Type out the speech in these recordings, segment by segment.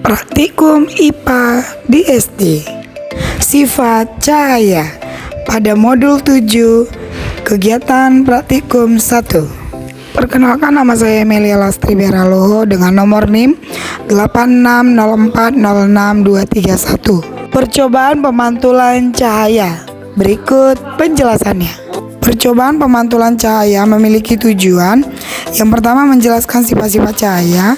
Praktikum IPA di SD. Sifat cahaya pada modul 7 kegiatan praktikum 1. Perkenalkan, nama saya Emilia Lastri Beraloho dengan nomor NIM 8604062231. Percobaan pemantulan cahaya. Berikut penjelasannya. Percobaan pemantulan cahaya memiliki tujuan. Yang pertama, menjelaskan sifat-sifat cahaya,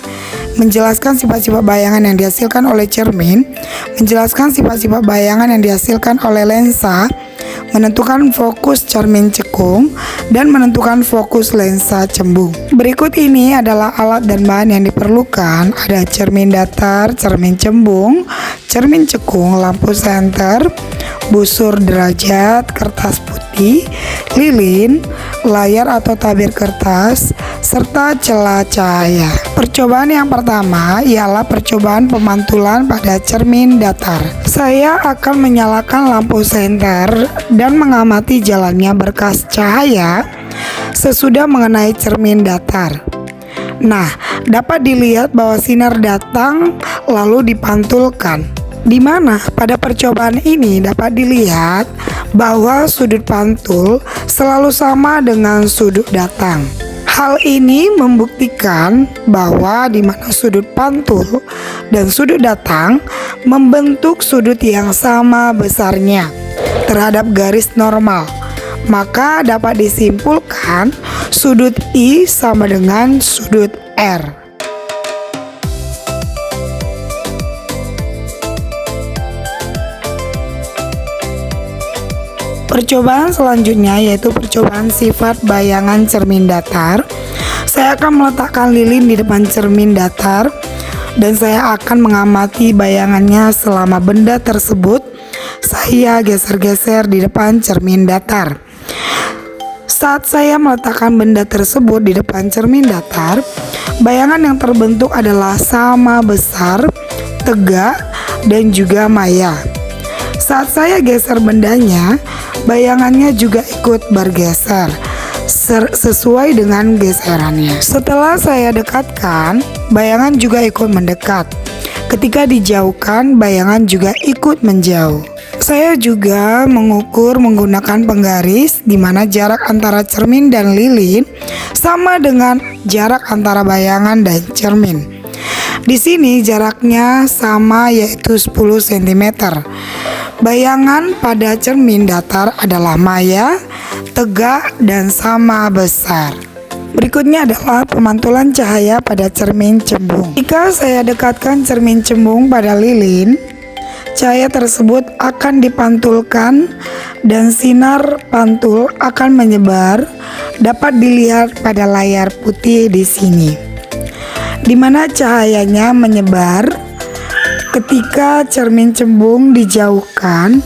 menjelaskan sifat-sifat bayangan yang dihasilkan oleh cermin, menjelaskan sifat-sifat bayangan yang dihasilkan oleh lensa, menentukan fokus cermin cekung, dan menentukan fokus lensa cembung. Berikut ini adalah alat dan bahan yang diperlukan. Ada cermin datar, cermin cembung, cermin cekung, lampu senter, busur derajat, kertas putih, lilin, layar atau tabir kertas, serta celah cahaya. Percobaan yang pertama ialah percobaan pemantulan pada cermin datar. Saya akan menyalakan lampu senter dan mengamati jalannya berkas cahaya sesudah mengenai cermin datar. Nah, dapat dilihat bahwa sinar datang lalu dipantulkan. Di mana pada percobaan ini dapat dilihat bahwa sudut pantul selalu sama dengan sudut datang. Hal ini membuktikan bahwa di mana sudut pantul dan sudut datang membentuk sudut yang sama besarnya terhadap garis normal, maka dapat disimpulkan sudut I sama dengan sudut R. Percobaan selanjutnya yaitu percobaan sifat bayangan cermin datar. Saya akan meletakkan lilin di depan cermin datar dan saya akan mengamati bayangannya selama benda tersebut saya geser-geser di depan cermin datar. Saat saya meletakkan benda tersebut di depan cermin datar, bayangan yang terbentuk adalah sama besar, tegak, dan juga maya. Saat saya geser bendanya, bayangannya juga ikut bergeser sesuai dengan geserannya. Setelah saya dekatkan, bayangan juga ikut mendekat. Ketika dijauhkan, bayangan juga ikut menjauh. Saya juga mengukur menggunakan penggaris di mana jarak antara cermin dan lilin sama dengan jarak antara bayangan dan cermin. Di sini jaraknya sama yaitu 10 cm. Bayangan pada cermin datar adalah maya, tegak, dan sama besar. Berikutnya adalah pemantulan cahaya pada cermin cembung. Jika saya dekatkan cermin cembung pada lilin, cahaya tersebut akan dipantulkan dan sinar pantul akan menyebar. Dapat dilihat pada layar putih di sini, di mana cahayanya menyebar. Ketika cermin cembung dijauhkan,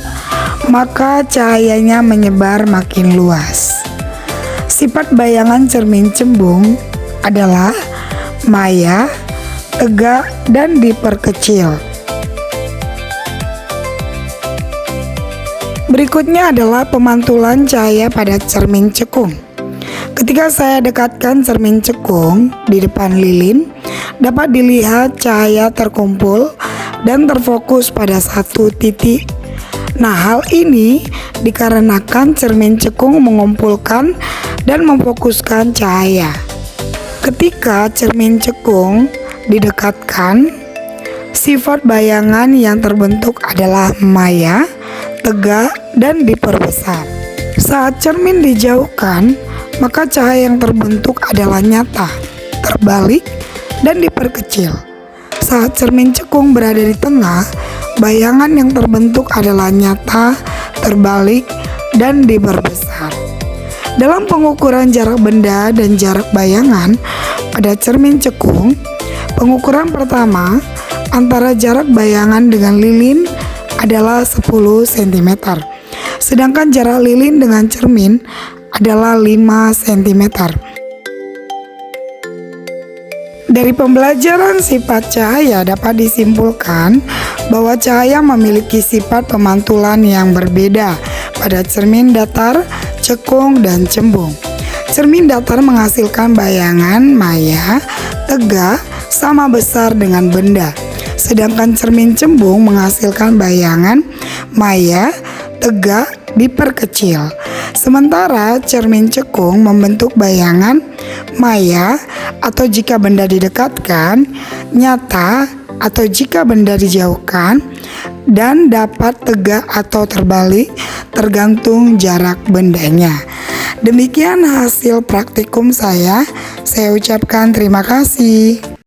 maka cahayanya menyebar makin luas. Sifat bayangan cermin cembung adalah maya, tegak, dan diperkecil. Berikutnya adalah pemantulan cahaya pada cermin cekung. Ketika saya dekatkan cermin cekung di depan lilin, dapat dilihat cahaya terkumpul dan terfokus pada satu titik. Nah, hal ini dikarenakan cermin cekung mengumpulkan dan memfokuskan cahaya. Ketika cermin cekung didekatkan, sifat bayangan yang terbentuk adalah maya, tegak, dan diperbesar. Saat cermin dijauhkan, maka cahaya yang terbentuk adalah nyata, terbalik, dan diperkecil. Saat cermin cekung berada di tengah, bayangan yang terbentuk adalah nyata, terbalik, dan diperbesar. Dalam pengukuran jarak benda dan jarak bayangan pada cermin cekung, pengukuran pertama antara jarak bayangan dengan lilin adalah 10 cm, sedangkan jarak lilin dengan cermin adalah 5 cm. Dari pembelajaran sifat cahaya dapat disimpulkan bahwa cahaya memiliki sifat pemantulan yang berbeda pada cermin datar, cekung, dan cembung. Cermin datar menghasilkan bayangan maya, tegak, sama besar dengan benda. Sedangkan cermin cembung menghasilkan bayangan maya tegak diperkecil. Sementara cermin cekung membentuk bayangan maya atau jika benda didekatkan, nyata atau jika benda dijauhkan, dan dapat tegak atau terbalik tergantung jarak bendanya. Demikian hasil praktikum saya. Saya ucapkan terima kasih.